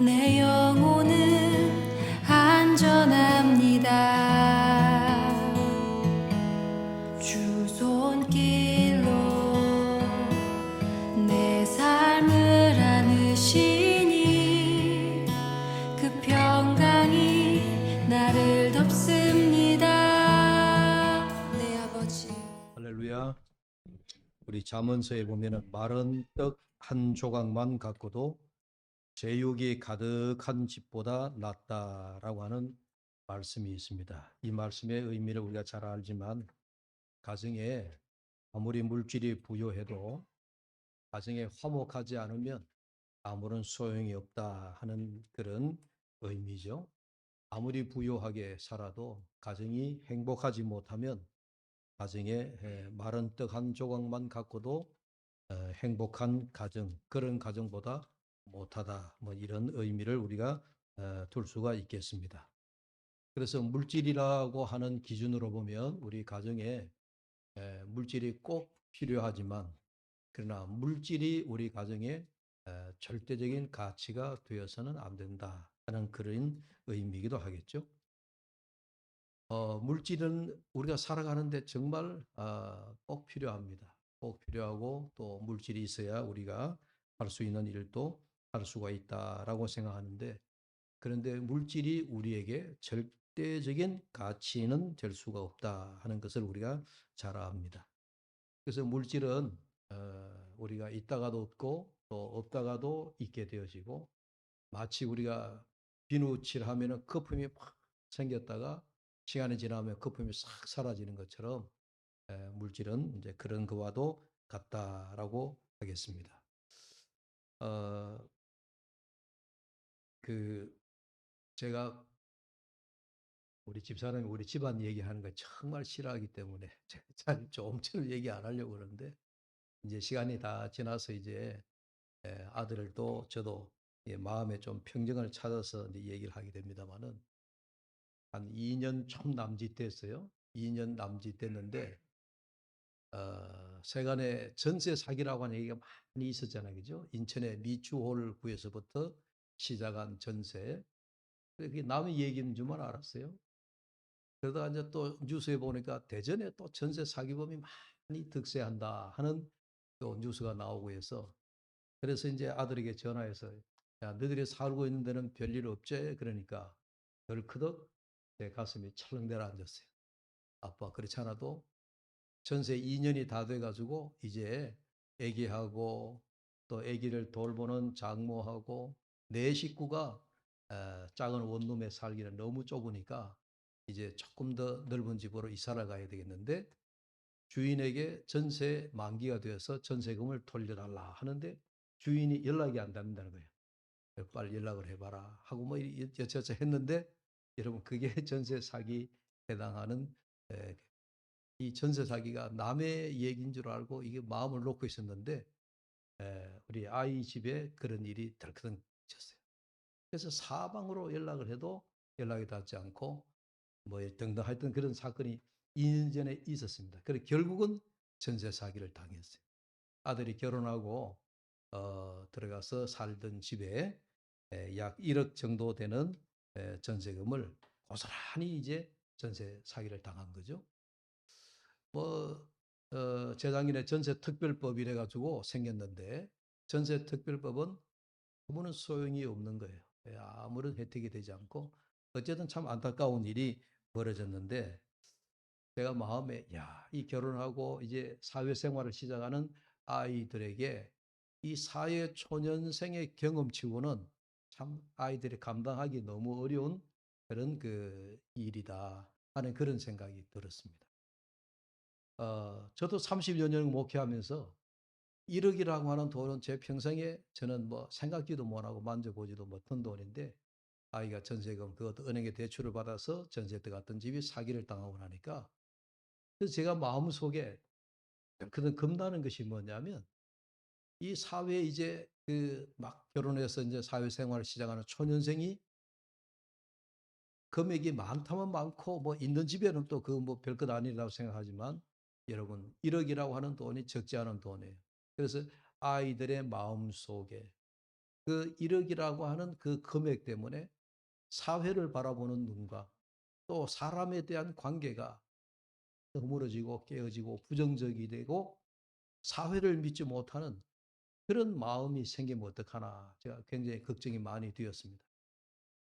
내 영혼은 안전합니다. 주 손길로 내 삶을 안으시니 그 평강이 나를 덮습니다. 내 아버지. 할렐루야. 우리 잠언서에 보면은 마른 떡 한 조각만 갖고도 제육이 가득한 집보다 낫다라고 하는 말씀이 있습니다. 이 말씀의 의미를 우리가 잘 알지만 가정에 아무리 물질이 부요해도 가정에 화목하지 않으면 아무런 소용이 없다 하는 그런 의미죠. 아무리 부요하게 살아도 가정이 행복하지 못하면 가정에 마른 떡 한 조각만 갖고도 행복한 가정, 그런 가정보다 못하다, 뭐 이런 의미를 우리가 둘 수가 있겠습니다. 그래서 물질이라고 하는 기준으로 보면 우리 가정에 물질이 꼭 필요하지만 그러나 물질이 우리 가정에 절대적인 가치가 되어서는 안 된다 하는 그런 의미이기도 하겠죠. 물질은 우리가 살아가는데 정말 꼭 필요합니다. 꼭 필요하고 또 물질이 있어야 우리가 할 수 있는 일도 할 수가 있다라고 생각하는데 그런데 물질이 우리에게 절대적인 가치는 될 수가 없다 하는 것을 우리가 잘 압니다. 그래서 물질은 우리가 있다가도 없고 또 없다가도 있게 되어지고 마치 우리가 비누칠하면은 거품이 막 생겼다가 시간이 지나면 거품이 싹 사라지는 것처럼 물질은 이제 그런 거와도 같다라고 하겠습니다. 어, 그 제가 우리 집사람이 우리 집안 얘기하는 거 정말 싫어하기 때문에 잘 좀처럼 얘기 안 하려고 그러는데 이제 시간이 다 지나서 이제 아들도 저도 마음에 좀 평정을 찾아서 이제 얘기를 하게 됩니다만은 한 2년 좀 남짓됐어요. 2년 남짓됐는데 세간에 전세 사기라고 하는 얘기가 많이 있었잖아요. 그죠? 인천의 미추홀 구에서부터 시작한 전세. 그게 남의 얘기인 줄만 알았어요. 그러다가 이제 또 뉴스에 보니까 대전에 또 전세 사기범이 많이 득세한다 하는 또 뉴스가 나오고 해서 그래서 이제 아들에게 전화해서 야, 너희들이 살고 있는 데는 별일 없지? 그러니까 덜커덕 제 가슴이 철렁 내려앉았어요. 아빠 그렇지 않아도 전세 2년이 다 돼가지고 이제 아기하고 또 아기를 돌보는 장모하고 내 식구가 작은 원룸에 살기는 너무 좁으니까 이제 조금 더 넓은 집으로 이사를 가야 되겠는데 주인에게 전세 만기가 되어서 전세금을 돌려달라 하는데 주인이 연락이 안 된다는 거예요. 빨리 연락을 해봐라 하고 뭐 여차저차 했는데 여러분 그게 전세 사기 해당하는 이 전세 사기가 남의 얘기인 줄 알고 이게 마음을 놓고 있었는데 우리 아이 집에 그런 일이 덜커덩 쳤어요. 그래서 사방으로 연락을 해도 연락이 닿지 않고 뭐 등등 하여튼 그런 사건이 2년 전에 있었습니다. 그래 결국은 전세 사기를 당했어요. 아들이 결혼하고 들어가서 살던 집에 약 1억 정도 되는 전세금을 고스란히 이제 전세 사기를 당한 거죠. 뭐 재작년에 전세특별법 이래 가지고 생겼는데 전세특별법은 아무런 소용이 없는 거예요. 아무런 혜택이 되지 않고 어쨌든 참 안타까운 일이 벌어졌는데 제가 마음에 야, 이 결혼하고 이제 사회생활을 시작하는 아이들에게 이 사회 초년생의 경험치고는 참 아이들이 감당하기 너무 어려운 그런 그 일이다 하는 그런 생각이 들었습니다. 저도 30여 년 목회하면서 1억이라고 하는 돈은 제 평생에 저는 뭐 생각지도 못하고 만져보지도 못한 돈인데 아이가 전세금 그것도 은행에 대출을 받아서 전세 들어갔던 집이 사기를 당하고 나니까 그래서 제가 마음속에 그런 겁나는 것이 뭐냐면 이 사회에 이제 그 막 결혼해서 이제 사회생활을 시작하는 초년생이 금액이 많다면 많고 뭐 있는 집에는 또 그 뭐 별것 아니라고 생각하지만 여러분 1억이라고 하는 돈이 적지 않은 돈이에요. 그래서 아이들의 마음 속에 그 1억이라고 하는 그 금액 때문에 사회를 바라보는 눈과 또 사람에 대한 관계가 허물어지고 깨어지고 부정적이 되고 사회를 믿지 못하는 그런 마음이 생기면 어떡하나 제가 굉장히 걱정이 많이 되었습니다.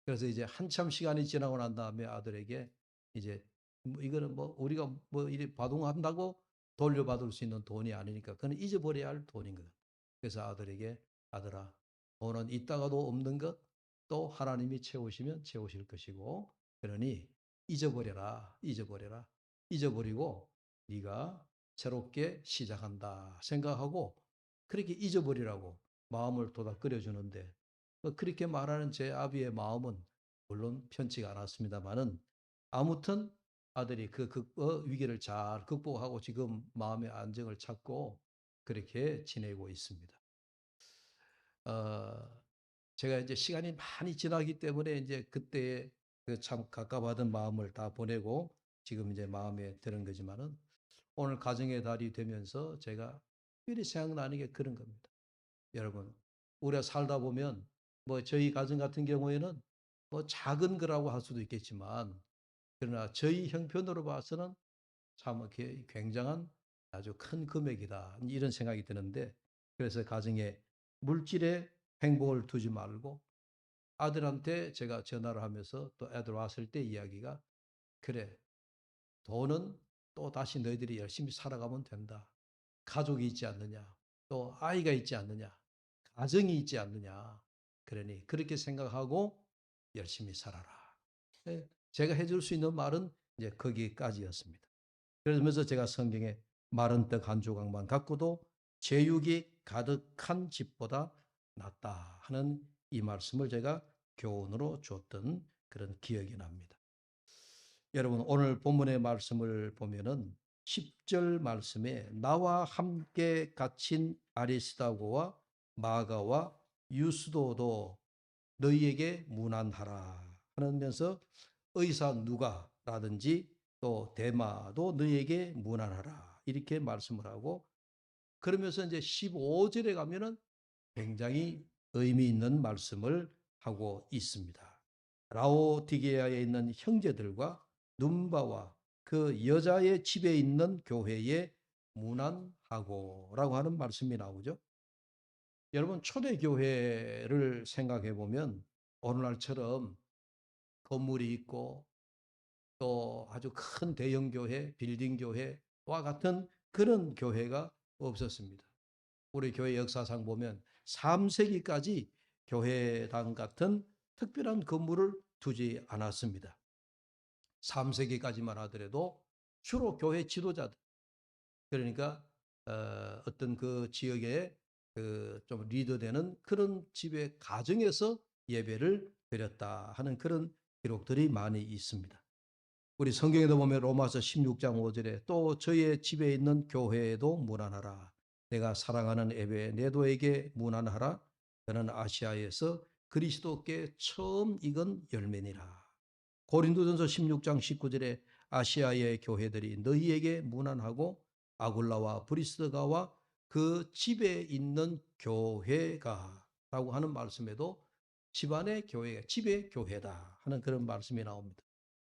그래서 이제 한참 시간이 지나고 난 다음에 아들에게 이제 뭐 이거는 뭐 우리가 뭐 이리 바둥한다고 돌려받을 수 있는 돈이 아니니까 그건 잊어버려야 할 돈인 것. 그래서 아들에게 아들아 돈은 있다가도 없는 것 또 하나님이 채우시면 채우실 것이고 그러니 잊어버려라 잊어버려라 잊어버리고 네가 새롭게 시작한다 생각하고 그렇게 잊어버리라고 마음을 도닥거려 주는데 그렇게 말하는 제 아비의 마음은 물론 편치가 않았습니다만은 아무튼 아들이 그 위기를 잘 극복하고 지금 마음의 안정을 찾고 그렇게 지내고 있습니다. 어, 제가 이제 시간이 많이 지나기 때문에 이제 그때의 그 참 가까워하던 마음을 다 보내고 지금 이제 마음에 드는 거지만은 오늘 가정의 달이 되면서 제가 특별히 생각나는 게 그런 겁니다. 여러분, 우리가 살다 보면 뭐 저희 가정 같은 경우에는 뭐 작은 거라고 할 수도 있겠지만 그러나 저희 형편으로 봐서는 참 이렇게 굉장한 아주 큰 금액이다. 이런 생각이 드는데 그래서 가정에 물질에 행복을 두지 말고 아들한테 제가 전화를 하면서 또 애들 왔을 때 이야기가 그래 돈은 또 다시 너희들이 열심히 살아가면 된다. 가족이 있지 않느냐. 또 아이가 있지 않느냐. 가정이 있지 않느냐. 그러니 그렇게 생각하고 열심히 살아라. 예, 제가 해줄 수 있는 말은 이제 거기까지였습니다. 그러면서 제가 성경에 마른 떡 한 조각만 갖고도 제육이 가득한 집보다 낫다 하는 이 말씀을 제가 교훈으로 줬던 그런 기억이 납니다. 여러분 오늘 본문의 말씀을 보면은 10절 말씀에 나와 함께 갇힌 아리스다고와 마가와 유스도도 너희에게 문안하라 하면서 의사 누가라든지 또 데마도 너희에게 문안하라 이렇게 말씀을 하고 그러면서 이제 15절에 가면은 굉장히 의미 있는 말씀을 하고 있습니다. 라오디게아에 있는 형제들과 눈바와 그 여자의 집에 있는 교회에 문안하고라고 하는 말씀이 나오죠. 여러분 초대교회를 생각해 보면 오늘날처럼 건물이 있고 또 아주 큰 대형 교회, 빌딩 교회와 같은 그런 교회가 없었습니다. 우리 교회 역사상 보면 3세기까지 교회당 같은 특별한 건물을 두지 않았습니다. 3세기까지만 하더라도 주로 교회 지도자들 그러니까 어떤 그 지역에 그좀 리더되는 그런 집의 가정에서 예배를 드렸다 하는 그런 기록들이 많이 있습니다. 우리 성경에도 보면 로마서 16장 5절에 또 저의 집에 있는 교회에도 문안하라. 내가 사랑하는 에베네도에게 문안하라. 그는 아시아에서 그리스도께 처음 익은 열매니라. 고린도전서 16장 19절에 아시아의 교회들이 너희에게 문안하고 아굴라와 브리스가와 그 집에 있는 교회가 라고 하는 말씀에도 집안의 교회가 집의 교회다 하는 그런 말씀이 나옵니다.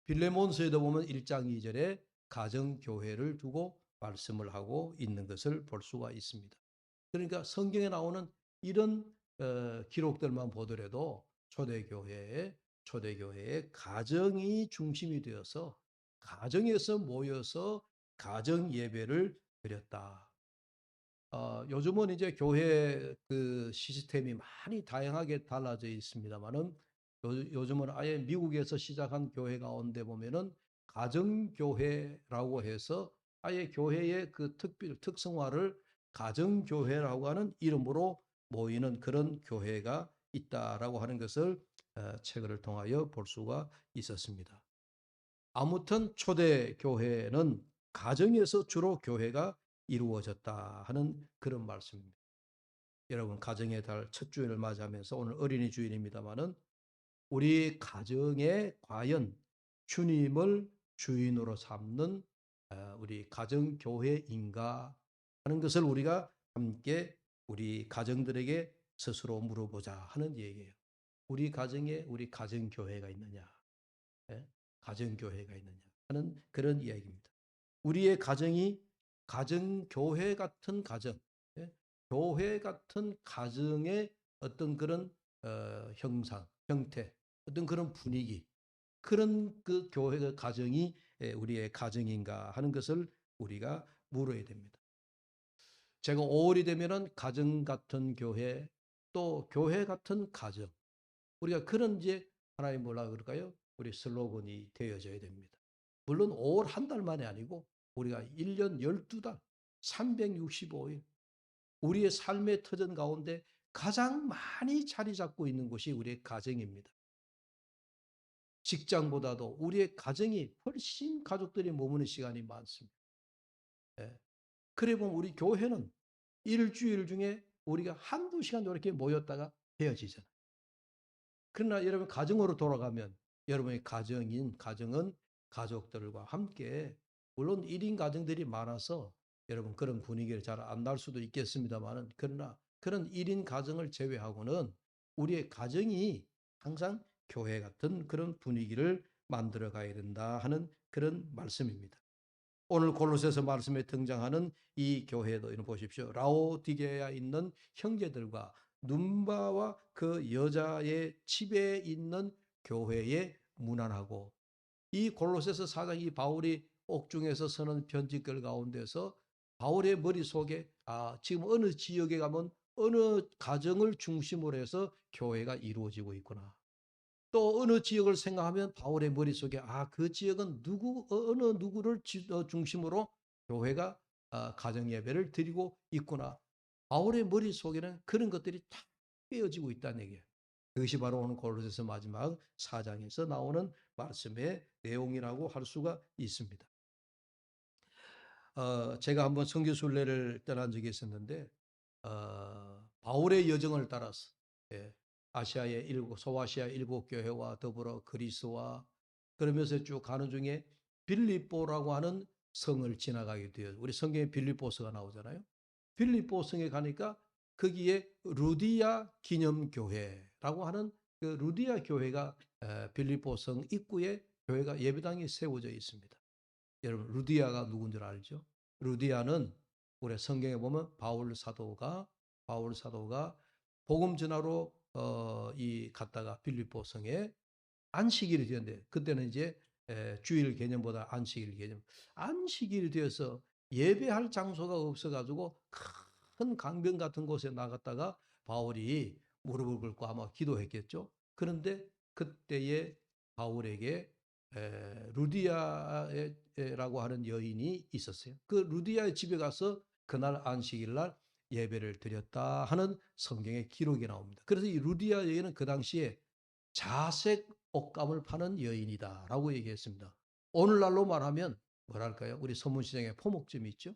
빌레몬서에도 보면 1장 2절에 가정교회를 두고 말씀을 하고 있는 것을 볼 수가 있습니다. 그러니까 성경에 나오는 이런 기록들만 보더라도 초대교회의 가정이 중심이 되어서 가정에서 모여서 가정 예배를 드렸다. 요즘은 이제 교회 그 시스템이 많이 다양하게 달라져 있습니다만은 요즘은 아예 미국에서 시작한 교회 가운데 보면은 가정교회라고 해서 아예 교회의 그 특성화를 가정교회라고 하는 이름으로 모이는 그런 교회가 있다라고 하는 것을 책을 통하여 볼 수가 있었습니다. 아무튼 초대 교회는 가정에서 주로 교회가 이루어졌다 하는 그런 말씀입니다. 여러분 가정의 달 첫 주일을 맞이하면서 오늘 어린이 주일입니다만은 우리 가정에 과연 주님을 주인으로 삼는 우리 가정 교회인가 하는 것을 우리가 함께 우리 가정들에게 스스로 물어보자 하는 얘기예요. 우리 가정에 우리 가정교회가 있느냐, 예? 가정교회가 있느냐 하는 그런 이야기입니다. 우리의 가정이 가정교회 같은 가정, 예? 교회 같은 가정의 어떤 그런 형상, 형태, 어떤 그런 분위기, 그런 그 교회의 가정이 우리의 가정인가 하는 것을 우리가 물어야 됩니다. 제가 5월이 되면은 가정 같은 교회, 또 교회 같은 가정, 우리가 그런 이제 하나님 뭐라 그럴까요? 우리 슬로건이 되어져야 됩니다. 물론 5월 한 달 만에 아니고 우리가 1년 12달, 365일 우리의 삶의 터전 가운데 가장 많이 자리 잡고 있는 곳이 우리의 가정입니다. 직장보다도 우리의 가정이 훨씬 가족들이 머무는 시간이 많습니다. 예. 그래 보면 우리 교회는 일주일 중에 우리가 한두 시간 이렇게 모였다가 헤어지잖아요. 그러나 여러분 가정으로 돌아가면 여러분의 가정은 가족들과 함께 물론 1인 가정들이 많아서 여러분 그런 분위기를 잘 안 날 수도 있겠습니다만은 그러나 그런 1인 가정을 제외하고는 우리의 가정이 항상 교회 같은 그런 분위기를 만들어 가야 된다 하는 그런 말씀입니다. 오늘 골로새서 말씀에 등장하는 이 교회도 이런 보십시오. 라오디게아에 있는 형제들과 눈바와 그 여자의 집에 있는 교회에 문안하고 이 골로새서 4장 이 바울이 옥중에서 쓰는 편지글 가운데서 바울의 머릿속에 지금 어느 지역에 가면 어느 가정을 중심으로 해서 교회가 이루어지고 있구나. 또 어느 지역을 생각하면 바울의 머릿속에 그 지역은 어느 누구를 중심으로 교회가 가정 예배를 드리고 있구나. 바울의 머릿속에는 그런 것들이 다 빼어지고 있다는 얘기예요. 그것이 바로 오늘 골로새서 마지막 4장에서 나오는 말씀의 내용이라고 할 수가 있습니다. 제가 한번 선교 순례를 떠난 적이 있었는데 바울의 여정을 따라서 예, 아시아의 소아시아 7교회와 더불어 그리스와 그러면서 쭉 가는 중에 빌립보라고 하는 성을 지나가게 돼요. 우리 성경에 빌립보서가 나오잖아요. 빌립보 성에 가니까 거기에 루디아 기념교회라고 하는 그 루디아 교회가 빌립보 성 입구에 교회가 예배당이 세워져 있습니다. 여러분 루디아가 누군 줄 알죠? 루디아는 우리 성경에 보면 바울 사도가 복음 전하러 이 갔다가 빌립보 성에 안식일이 되었는데 그때는 이제 주일 개념보다 안식일 개념. 안식일이 되어서 예배할 장소가 없어가지고 큰 강변 같은 곳에 나갔다가 바울이 무릎을 꿇고 아마 기도했겠죠. 그런데 그때에 바울에게 루디아라고 하는 여인이 있었어요. 그 루디아의 집에 가서 그날 안식일 날 예배를 드렸다 하는 성경의 기록이 나옵니다. 그래서 이 루디아 여인은 그 당시에 자색 옷감을 파는 여인이다라고 얘기했습니다. 오늘날로 말하면 뭐랄까요? 우리 서문시장에 포목점이 있죠.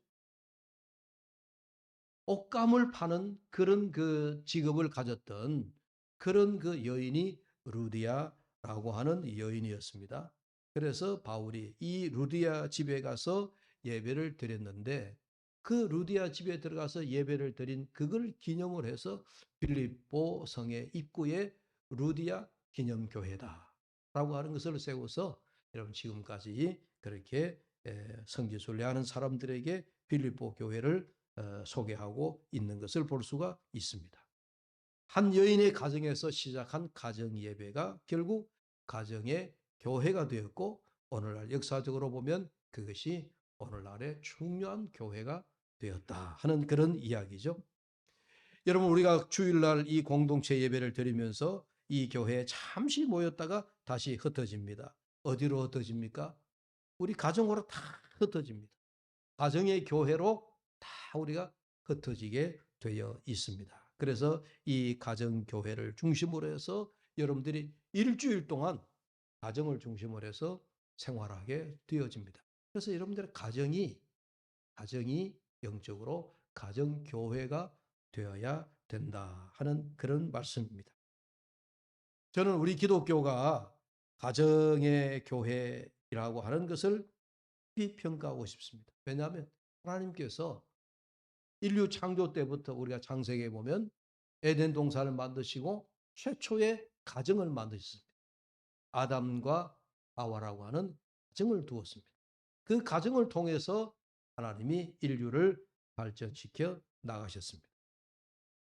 옷감을 파는 그런 그 직업을 가졌던 그런 그 여인이 루디아라고 하는 여인이었습니다. 그래서 바울이 이 루디아 집에 가서 예배를 드렸는데 그 루디아 집에 들어가서 예배를 드린 그걸 기념을 해서 빌립보 성의 입구에 루디아 기념교회다라고 하는 것을 세워서 여러분 지금까지 그렇게 성지순례하는 사람들에게 빌립보 교회를 소개하고 있는 것을 볼 수가 있습니다. 한 여인의 가정에서 시작한 가정 예배가 결국 가정의 교회가 되었고 오늘날 역사적으로 보면 그것이 오늘날의 중요한 교회가 되었다 하는 그런 이야기죠. 여러분 우리가 주일날 이 공동체 예배를 드리면서 이 교회에 잠시 모였다가 다시 흩어집니다. 어디로 흩어집니까? 우리 가정으로 다 흩어집니다. 가정의 교회로 다 우리가 흩어지게 되어 있습니다. 그래서 이 가정교회를 중심으로 해서 여러분들이 일주일 동안 가정을 중심으로 해서 생활하게 되어집니다. 그래서 여러분들의 가정이 영적으로 가정교회가 되어야 된다 하는 그런 말씀입니다. 저는 우리 기독교가 가정의 교회라고 하는 것을 비평가하고 싶습니다. 왜냐하면 하나님께서 인류 창조 때부터 우리가 창세기에 보면 에덴 동산을 만드시고 최초의 가정을 만드셨습니다. 아담과 하와라고 하는 가정을 두었습니다. 그 가정을 통해서 하나님이 인류를 발전시켜 나가셨습니다.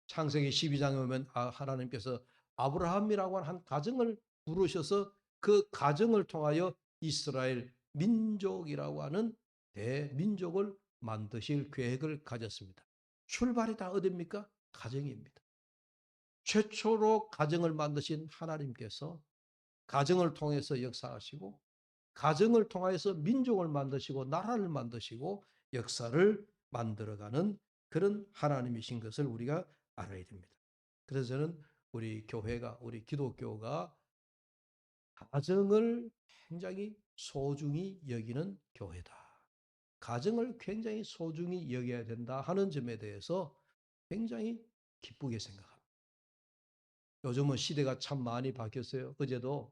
창세기 12장에 보면 하나님께서 아브라함이라고 하는 한 가정을 부르셔서 그 가정을 통하여 이스라엘 민족이라고 하는 대민족을 만드실 계획을 가졌습니다. 출발이 다 어디입니까? 가정입니다. 최초로 가정을 만드신 하나님께서 가정을 통해서 역사하시고 가정을 통해서 민족을 만드시고 나라를 만드시고 역사를 만들어가는 그런 하나님이신 것을 우리가 알아야 됩니다. 그래서 저는 우리 교회가, 우리 기독교가 가정을 굉장히 소중히 여기는 교회다. 가정을 굉장히 소중히 여겨야 된다 하는 점에 대해서 굉장히 기쁘게 생각합니다. 요즘은 시대가 참 많이 바뀌었어요. 어제도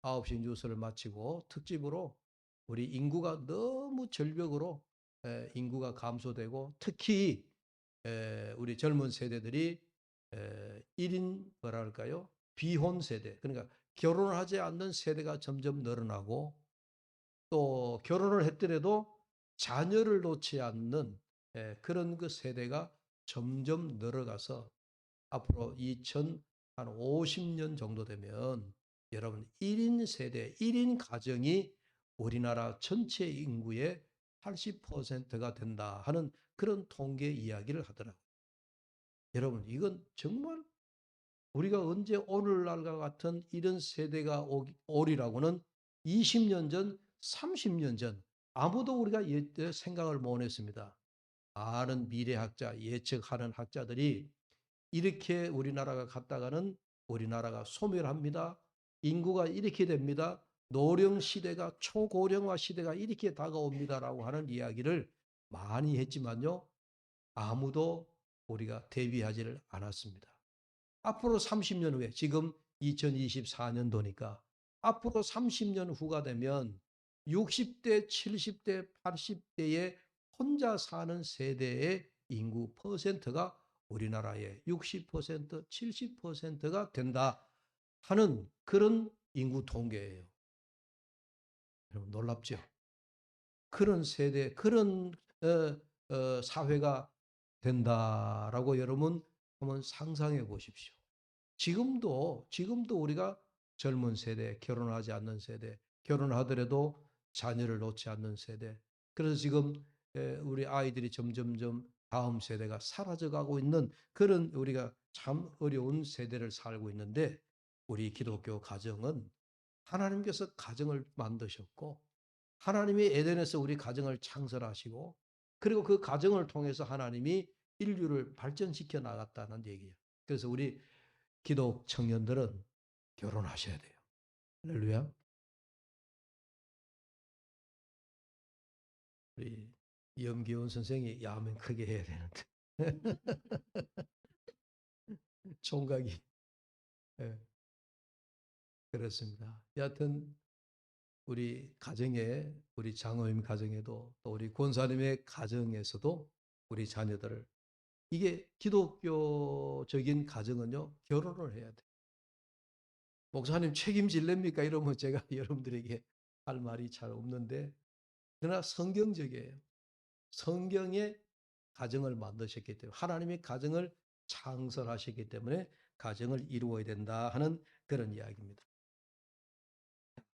9시 뉴스를 마치고 특집으로 우리 인구가 너무 절벽으로 인구가 감소되고 특히 우리 젊은 세대들이 1인 뭐랄까요? 비혼 세대, 그러니까 결혼을 하지 않는 세대가 점점 늘어나고 또 결혼을 했더라도 자녀를 놓지 않는 그런 그 세대가 점점 늘어가서 앞으로 2050년 정도 되면 여러분 1인 세대, 1인 가정이 우리나라 전체 인구의 80%가 된다 하는 그런 통계 이야기를 하더라고요. 여러분 이건 정말 우리가 언제 오늘날과 같은 이런 세대가 오리라고는 20년 전, 30년 전 아무도 우리가 생각을 못 했습니다. 많은 미래학자, 예측하는 학자들이 이렇게 우리나라가 갔다가는 우리나라가 소멸합니다. 인구가 이렇게 됩니다. 노령 시대가 초고령화 시대가 이렇게 다가옵니다라고 하는 이야기를 많이 했지만요. 아무도 우리가 대비하지를 않았습니다. 앞으로 30년 후에 지금 2024년도니까 앞으로 30년 후가 되면 60대, 70대, 80대에 혼자 사는 세대의 인구 퍼센트가 우리나라의 60%, 70%가 된다 하는 그런 인구 통계예요. 여러분 놀랍죠? 그런 세대, 그런 사회가 된다라고 여러분 한번 상상해 보십시오. 지금도 우리가 젊은 세대, 결혼하지 않는 세대, 결혼하더라도 자녀를 놓지 않는 세대. 그래서 지금 우리 아이들이 점점점 다음 세대가 사라져가고 있는 그런 우리가 참 어려운 세대를 살고 있는데 우리 기독교 가정은 하나님께서 가정을 만드셨고 하나님이 에덴에서 우리 가정을 창설하시고 그리고 그 가정을 통해서 하나님이 인류를 발전시켜 나갔다는 얘기예요. 그래서 우리 기독 청년들은 결혼하셔야 돼요. 할렐루야. 우리 염기훈 선생이 야멘 크게 해야 되는데 총각이 예, 그렇습니다. 여하튼 우리 가정에 우리 장로님 가정에도 또 우리 권사님의 가정에서도 우리 자녀들을 이게 기독교적인 가정은요 결혼을 해야 돼. 목사님 책임질랍니까? 이러면 제가 여러분들에게 할 말이 잘 없는데 그러나 성경적이에요. 성경에 가정을 만드셨기 때문에 하나님이 가정을 창설하셨기 때문에 가정을 이루어야 된다 하는 그런 이야기입니다.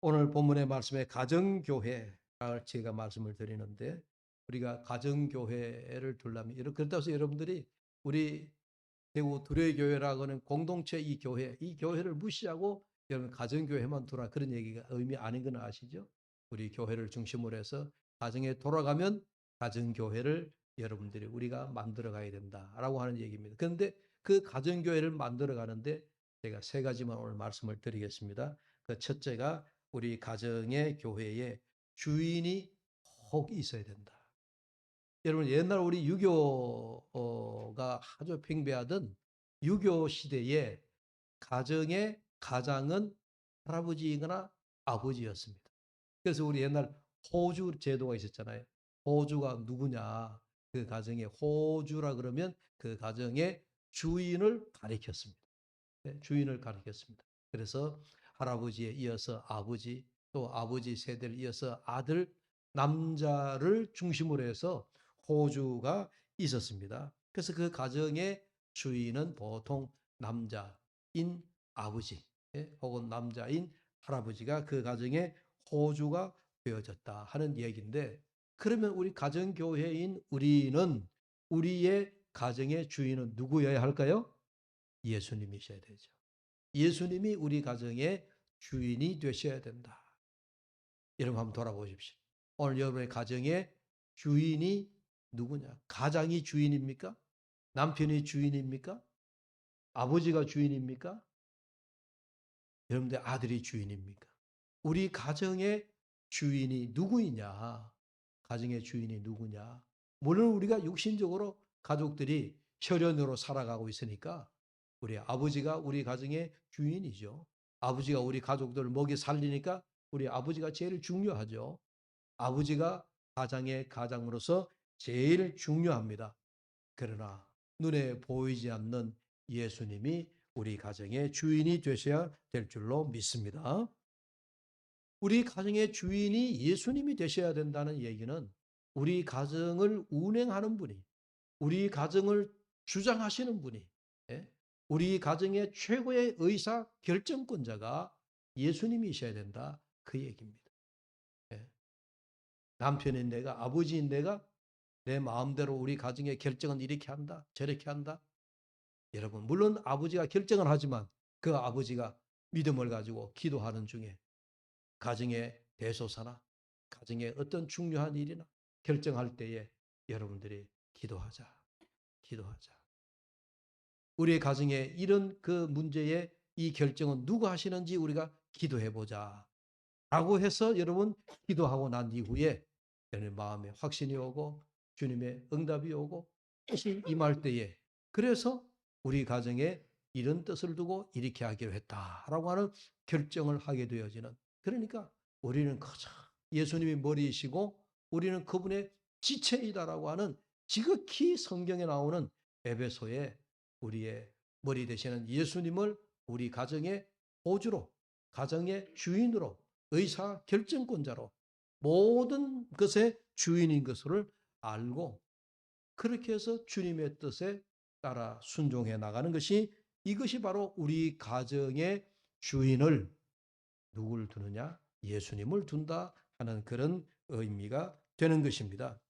오늘 본문의 말씀에 가정교회를 제가 말씀을 드리는데 우리가 가정교회를 두려면 그렇다고 해서 여러분들이 우리 대구 두레교회라고 하는 공동체 이 교회를 무시하고 여러분 가정교회만 두라 그런 얘기가 의미 아닌 건 아시죠? 우리 교회를 중심으로 해서 가정에 돌아가면 가정교회를 여러분들이 우리가 만들어 가야 된다라고 하는 얘기입니다. 그런데 그 가정교회를 만들어 가는데 제가 세 가지만 오늘 말씀을 드리겠습니다. 그 첫째가 우리 가정의 교회에 주인이 꼭 있어야 된다. 여러분 옛날 우리 유교가 아주 팽배하던 유교 시대에 가정의 가장은 할아버지이거나 아버지였습니다. 그래서 우리 옛날 호주 제도가 있었잖아요. 호주가 누구냐? 그 가정의 호주라 그러면 그 가정의 주인을 가리켰습니다. 네, 주인을 가리켰습니다. 그래서 할아버지에 이어서 아버지, 또 아버지 세대를 이어서 아들, 남자를 중심으로 해서 호주가 있었습니다. 그래서 그 가정의 주인은 보통 남자인 아버지, 혹은 남자인 할아버지가 그 가정의 호주가 되어졌다 하는 얘기인데, 그러면 우리 가정교회인 우리는 우리의 가정의 주인은 누구여야 할까요? 예수님이셔야 되죠. 예수님이 우리 가정의 주인이 되셔야 된다. 여러분 한번 돌아보십시오. 오늘 여러분의 가정의 주인이 누구냐? 가장이 주인입니까? 남편이 주인입니까? 아버지가 주인입니까? 여러분들 아들이 주인입니까? 우리 가정의 주인이 누구이냐? 가정의 주인이 누구냐? 물론 우리가 육신적으로 가족들이 혈연으로 살아가고 있으니까 우리 아버지가 우리 가정의 주인이죠. 아버지가 우리 가족들을 먹여 살리니까 우리 아버지가 제일 중요하죠. 아버지가 가장의 가장으로서 제일 중요합니다. 그러나 눈에 보이지 않는 예수님이 우리 가정의 주인이 되셔야 될 줄로 믿습니다. 우리 가정의 주인이 예수님이 되셔야 된다는 얘기는 우리 가정을 운행하는 분이, 우리 가정을 주장하시는 분이, 우리 가정의 최고의 의사 결정권자가 예수님이셔야 된다, 그 얘기입니다. 남편인 내가, 아버지인 내가 내 마음대로 우리 가정의 결정은 이렇게 한다, 저렇게 한다. 여러분, 물론 아버지가 결정을 하지만 그 아버지가 믿음을 가지고 기도하는 중에 가정의 대소사나 가정의 어떤 중요한 일이나 결정할 때에 여러분들이 기도하자. 기도하자. 우리의 가정에 이런 그 문제의 이 결정은 누가 하시는지 우리가 기도해 보자. 라고 해서 여러분 기도하고 난 이후에 여러분 마음에 확신이 오고 주님의 응답이 오고 뜻이 임할 때에 그래서 우리 가정에 이런 뜻을 두고 이렇게 하기로 했다라고 하는 결정을 하게 되어지는, 그러니까 우리는 그저 예수님이 머리이시고 우리는 그분의 지체이다라고 하는 지극히 성경에 나오는 에베소에 우리의 머리 되시는 예수님을 우리 가정의 보주로, 가정의 주인으로, 의사 결정권자로, 모든 것의 주인인 것을 알고 그렇게 해서 주님의 뜻에 따라 순종해 나가는 것이, 이것이 바로 우리 가정의 주인을 누구를 두느냐? 예수님을 둔다 하는 그런 의미가 되는 것입니다.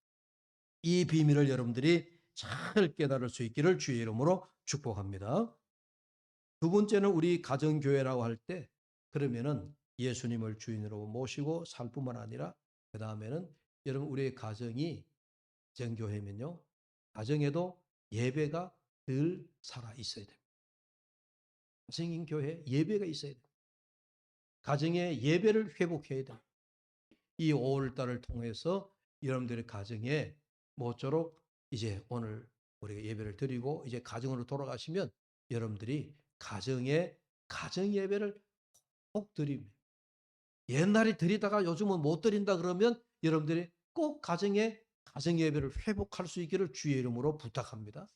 이 비밀을 여러분들이 잘 깨달을 수 있기를 주의 이름으로 축복합니다. 두 번째는 우리 가정교회라고 할 때 그러면은 예수님을 주인으로 모시고 살 뿐만 아니라 그 다음에는 여러분 우리의 가정이 정교회면요, 가정에도 예배가 늘 살아 있어야 됩니다. 가정인 교회 예배가 있어야 됩니다. 가정의 예배를 회복해야 됩니다. 이 5월달을 통해서 여러분들의 가정에 모쪼록 이제 오늘 우리가 예배를 드리고 이제 가정으로 돌아가시면 여러분들이 가정의 가정 예배를 꼭 드립니다. 옛날에 드리다가 요즘은 못 드린다 그러면 여러분들이 꼭 가정의 가정 예배를 회복할 수 있기를 주의 이름으로 부탁합니다.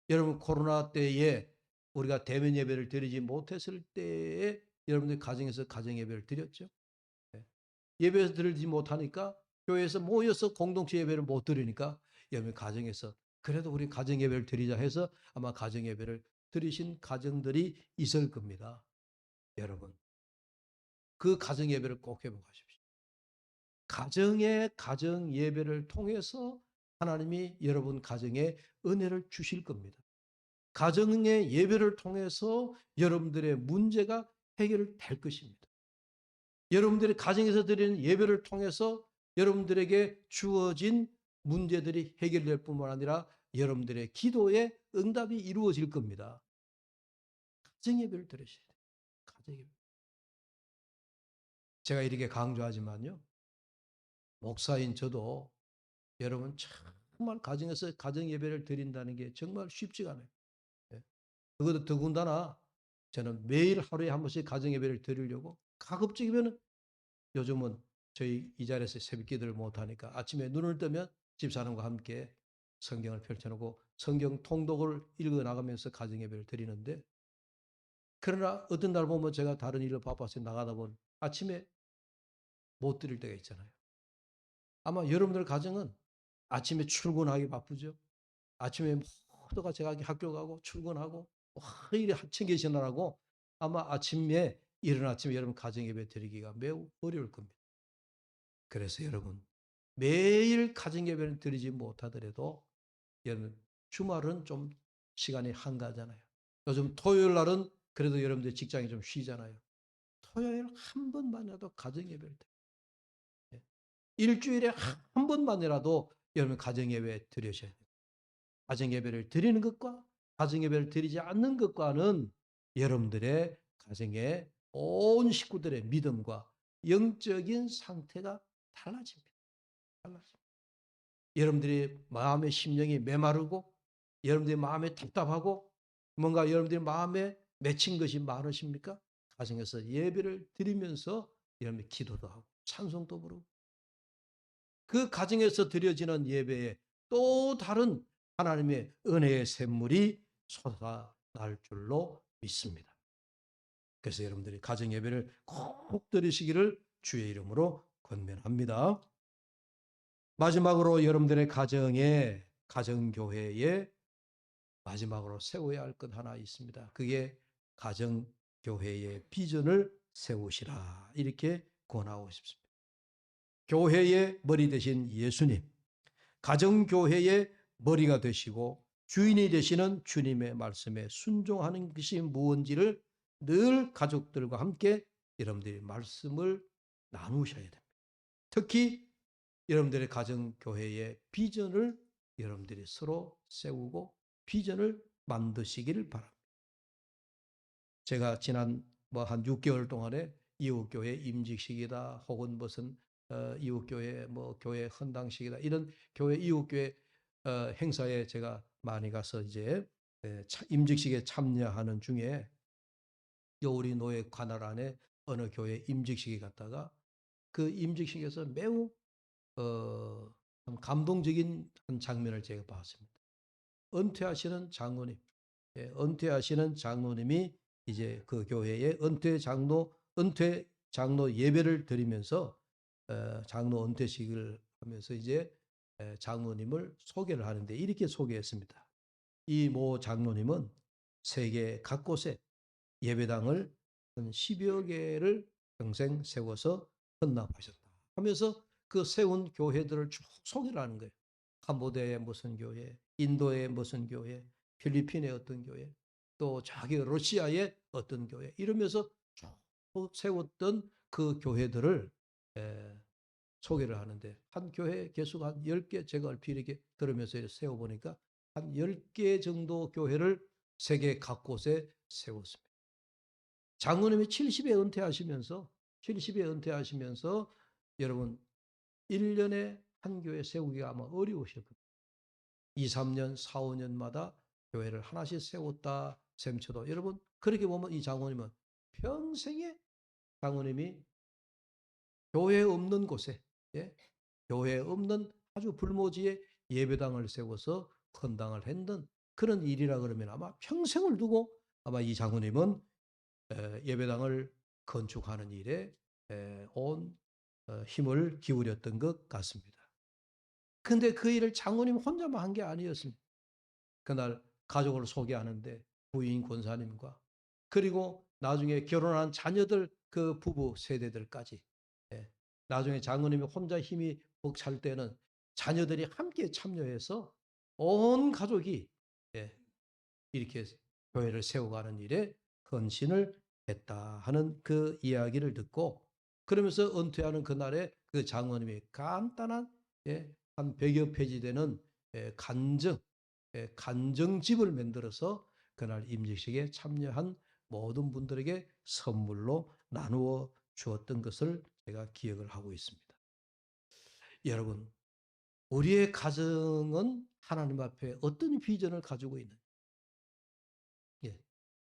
여러분 코로나 때에 우리가 대면 예배를 드리지 못했을 때에 여러분들 가정에서 가정 예배를 드렸죠. 예배에서 드리지 못하니까 교회에서 모여서 공동체 예배를 못 드리니까 여러분 가정에서 그래도 우리 가정 예배를 드리자 해서 아마 가정 예배를 드리신 가정들이 있을 겁니다. 여러분 그 가정 예배를 꼭 회복하십시오. 가정의 가정 예배를 통해서 하나님이 여러분 가정에 은혜를 주실 겁니다. 가정의 예배를 통해서 여러분들의 문제가 해결될 것입니다. 여러분들이 가정에서 드리는 예배를 통해서 여러분들에게 주어진 문제들이 해결될 뿐만 아니라 여러분들의 기도에 응답이 이루어질 겁니다. 가정 예배를 드리셔야 돼요. 가정 예배. 제가 이렇게 강조하지만요, 목사인 저도 여러분 정말 가정에서 가정 예배를 드린다는 게 정말 쉽지가 않아요. 그것도 더군다나 저는 매일 하루에 한 번씩 가정 예배를 드리려고 가급적이면 요즘은 저희 이 자리에서 새벽 기도를 못하니까 아침에 눈을 뜨면 집사람과 함께 성경을 펼쳐놓고 성경 통독을 읽어나가면서 가정예배를 드리는데, 그러나 어떤 날 보면 제가 다른 일을 바빠서 나가다 보면 아침에 못 드릴 때가 있잖아요. 아마 여러분들 가정은 아침에 출근하기 바쁘죠. 아침에 모두가 제가 학교 가고 출근하고 일이 챙기시느라고 아마 아침에 이른 아침에 여러분 가정예배 드리기가 매우 어려울 겁니다. 그래서 여러분 매일 가정예배를 드리지 못하더라도 여러분 주말은 좀 시간이 한가하잖아요. 요즘 토요일 날은 그래도 여러분들 직장이 좀 쉬잖아요. 토요일 한 번만이라도 가정예배를 드려요. 일주일에 한 번만이라도 여러분 가정예배 드리셔야 돼요. 가정예배를 드리는 것과 가정예배를 드리지 않는 것과는 여러분들의 가정의 온 식구들의 믿음과 영적인 상태가 달라집니다. 달라집니다. 여러분들이 마음의 심령이 메마르고 여러분들의 마음에 답답하고 뭔가 여러분들의 마음에 맺힌 것이 많으십니까? 가정에서 예배를 드리면서 여러분이 기도도 하고 찬송도 부르고 그 가정에서 드려지는 예배에 또 다른 하나님의 은혜의 샘물이 솟아날 줄로 믿습니다. 그래서 여러분들이 가정 예배를 꼭 드리시기를 주의 이름으로 권면합니다. 마지막으로 여러분들의 가정에 가정교회에 마지막으로 세워야 할 것 하나 있습니다. 그게 가정교회의 비전을 세우시라 이렇게 권하고 싶습니다. 교회의 머리 되신 예수님, 가정교회의 머리가 되시고 주인이 되시는 주님의 말씀에 순종하는 것이 무엇인지를 늘 가족들과 함께 여러분들이 말씀을 나누셔야 됩니다. 특히 여러분들의 가정교회의 비전을 여러분들이 서로 세우고 비전을 만드시기를 바랍니다. 제가 지난 한 6개월 동안에 이웃교회 임직식이다 혹은 무슨 이웃교회 교회 헌당식이다 이런 교회 이웃교회 행사에 제가 많이 가서 이제 임직식에 참여하는 중에 우리 노예 관할 안에 어느 교회 임직식에 갔다가 그 임직식에서 매우 감동적인 한 장면을 제가 봤습니다. 은퇴하시는 장로님, 은퇴하시는 장로님이 이제 그 교회에 은퇴 장로 예배를 드리면서 장로 은퇴식을 하면서 이제 장로님을 소개를 하는데 이렇게 소개했습니다. 이 모 장로님은 세계 각곳에 예배당을 한 10여 개를 평생 세워서 헌납하셨다 하면서 그 세운 교회들을 쭉 소개를 하는 거예요. 캄보디아의 무슨 교회, 인도의 무슨 교회, 필리핀의 어떤 교회, 또 자기 러시아의 어떤 교회 이러면서 쭉 세웠던 그 교회들을 소개를 하는데 한 교회 개수가 한 10개 제가 얼핏 이렇게 들으면서 세워보니까 한 10개 정도 교회를 세계 각곳에 세웠습니다. 장로님이 70에 은퇴하시면서 여러분 1년에 한 교회 세우기가 아마 어려우실 겁니다. 2, 3년, 4, 5년마다 교회를 하나씩 세웠다 셈쳐도 여러분 그렇게 보면 이 장로님은 평생에 장로님이 교회 없는 곳에 교회 없는 아주 불모지에 예배당을 세워서 헌당을 했던 그런 일이라 그러면 아마 평생을 두고 아마 이 장로님은 예배당을 건축하는 일에 온 힘을 기울였던 것 같습니다. 근데 그 일을 장로님 혼자만 한 게 아니었습니다. 그날 가족을 소개하는데 부인 권사님과 그리고 나중에 결혼한 자녀들 그 부부 세대들까지 나중에 장로님이 혼자 힘이 벅찰 때는 자녀들이 함께 참여해서 온 가족이 이렇게 교회를 세워가는 일에 헌신을 했다 하는 그 이야기를 듣고 그러면서 은퇴하는 그날에 그 장로님이 간단한 한 100여 페이지 되는 간정집을 만들어서 그날 임직식에 참여한 모든 분들에게 선물로 나누어 주었던 것을 제가 기억을 하고 있습니다. 여러분, 우리의 가정은 하나님 앞에 어떤 비전을 가지고 있는지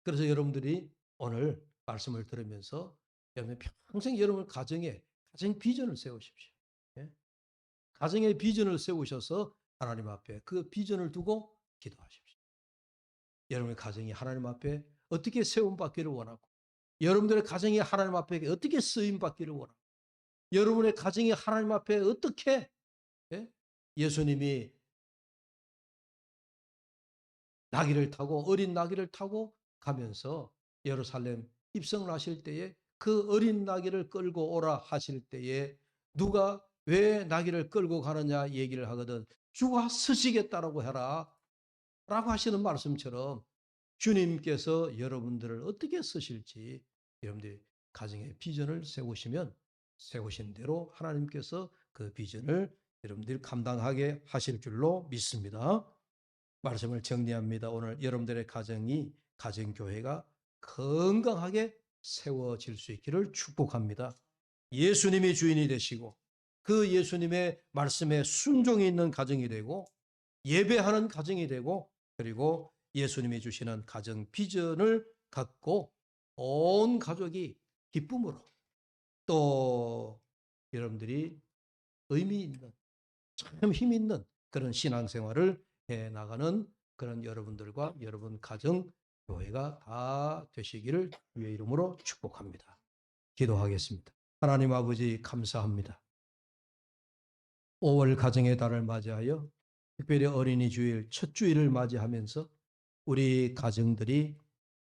그래서 여러분들이 오늘 말씀을 들으면서 여러분 평생 여러분 가정에 가정 비전을 세우십시오. 가정의 비전을 세우셔서 하나님 앞에 그 비전을 두고 기도하십시오. 여러분의 가정이 하나님 앞에 어떻게 세움받기를 원하고, 여러분들의 가정이 하나님 앞에 어떻게 쓰임받기를 원하고, 여러분의 가정이 하나님 앞에 어떻게, 예? 예수님이 나귀를 타고, 어린 나귀를 타고 가면서 예루살렘 입성을 하실 때에 그 어린 나귀를 끌고 오라 하실 때에 누가 왜 나귀를 끌고 가느냐 얘기를 하거든. 주가 쓰시겠다라고 해라 라고 하시는 말씀처럼 주님께서 여러분들을 어떻게 쓰실지 여러분들이 가정의 비전을 세우신 대로 하나님께서 그 비전을 여러분들이 감당하게 하실 줄로 믿습니다. 말씀을 정리합니다. 오늘 여러분들의 가정이, 가정교회가 건강하게 세워질 수 있기를 축복합니다. 예수님이 주인이 되시고 그 예수님의 말씀에 순종이 있는 가정이 되고 예배하는 가정이 되고, 그리고 예수님이 주시는 가정 비전을 갖고 온 가족이 기쁨으로, 또 여러분들이 의미 있는, 참 힘 있는 그런 신앙생활을 해 나가는 그런 여러분들과 여러분 가정, 교회가 다 되시기를 주의 이름으로 축복합니다. 기도하겠습니다. 하나님 아버지 감사합니다. 5월 가정의 달을 맞이하여 특별히 어린이 주일 첫 주일을 맞이하면서 우리 가정들이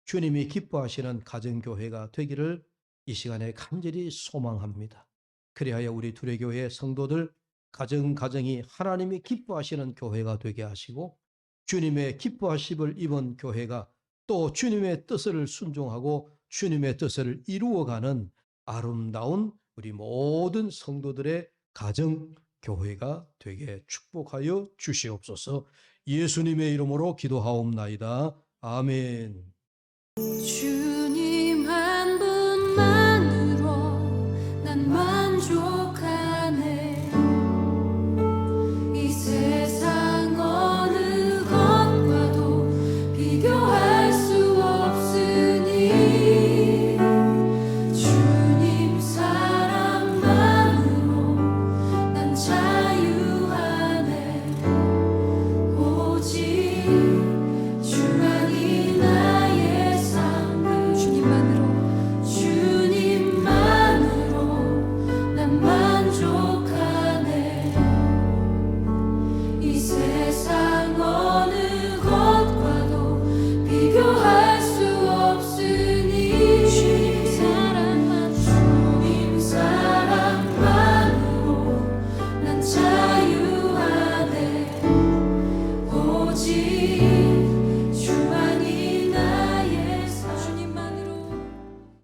주님이 기뻐하시는 가정교회가 되기를 이 시간에 간절히 소망합니다. 그리하여 우리 두레교회 성도들 가정이 하나님이 기뻐하시는 교회가 되게 하시고, 주님의 기뻐하심을 입은 교회가 또 주님의 뜻을 순종하고 주님의 뜻을 이루어가는 아름다운 우리 모든 성도들의 가정 교회가 되게 축복하여 주시옵소서. 예수님의 이름으로 기도하옵나이다. 아멘. 주